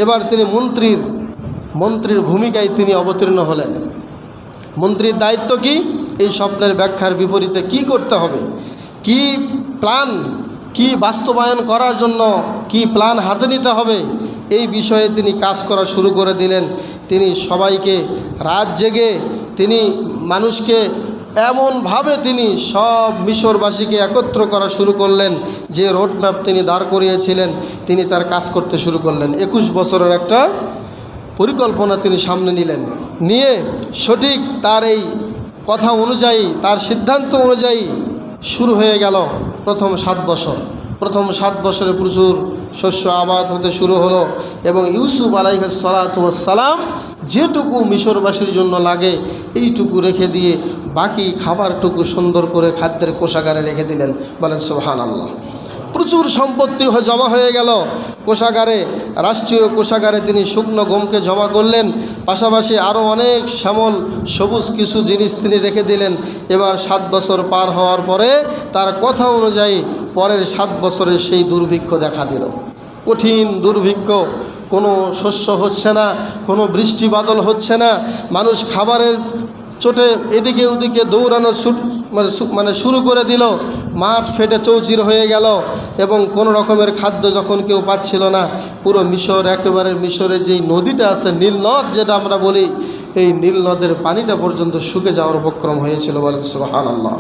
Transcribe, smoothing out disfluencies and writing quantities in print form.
এবার তিনি মন্ত্রীর ভূমিকায় তিনি অবতীর্ণ হলেন। মন্ত্রীর দায়িত্ব কি? এই স্বপ্নের ব্যাখ্যার বিপরীতে কি করতে হবে, কি প্ল্যান, কি বাস্তবায়ন করার জন্য কি প্ল্যান হাতে নিতে হবে, এই বিষয়ে তিনি কাজ করা শুরু করে দিলেন। তিনি সবাইকে রাত জেগে তিনি মানুষকে এমনভাবে তিনি সব মিশরবাসীকে একত্র করা শুরু করলেন, যে রোডম্যাপ তিনি দাঁড় করিয়েছিলেন তিনি তার কাজ করতে শুরু করলেন। 21 বছরের একটা পরিকল্পনা তিনি সামনে নিলেন, নিয়ে সঠিক তার এই কথা অনুযায়ী, তার সিদ্ধান্ত অনুযায়ী শুরু হয়ে গেল প্রথম 7 বছর। প্রথম 7 বছরে প্রচুর শস্য আবাদ হতে শুরু হলো এবং ইউসুফ আলাইহিস সালাতু ওয়াস সালাম যেটুকু মিশরবাসীর জন্য লাগে এইটুকু রেখে দিয়ে বাকি খাবারটুকু সুন্দর করে খাদ্যের কোষাগারে রেখে দিলেন। বলেন সুবহানাল্লাহ। প্রচুর সম্পত্তি জমা হয়ে গেল কোষাগারে, রাষ্ট্রীয় কোষাগারে তিনি শুকনো গমকে জমা করলেন, পাশাপাশি আরও অনেক শ্যামল সবুজ কিছু জিনিস তিনি রেখে দিলেন। এবার 7 বছর পার হওয়ার পরে তার কথা অনুযায়ী পরের 7 বছরে সেই দুর্ভিক্ষ দেখা দিল। কঠিন দুর্ভিক্ষ, কোনো শস্য হচ্ছে না, কোনো বৃষ্টি বাদল হচ্ছে না, মানুষ খাবারের চোটে এদিকে ওদিকে দৌড়ানো মানে শুরু করে দিল, মাঠ ফেটে চৌচির হয়ে গেল এবং কোনো রকমের খাদ্য যখন কেউ পাচ্ছিল না, পুরো মিশর, একেবারে মিশরের যেই নদীটা আছে নীল নদ যেটা আমরা বলি, এই নীল নদের পানিটা পর্যন্ত শুকে যাওয়ার উপক্রম হয়েছিল। বলেন সুবহানাল্লাহ।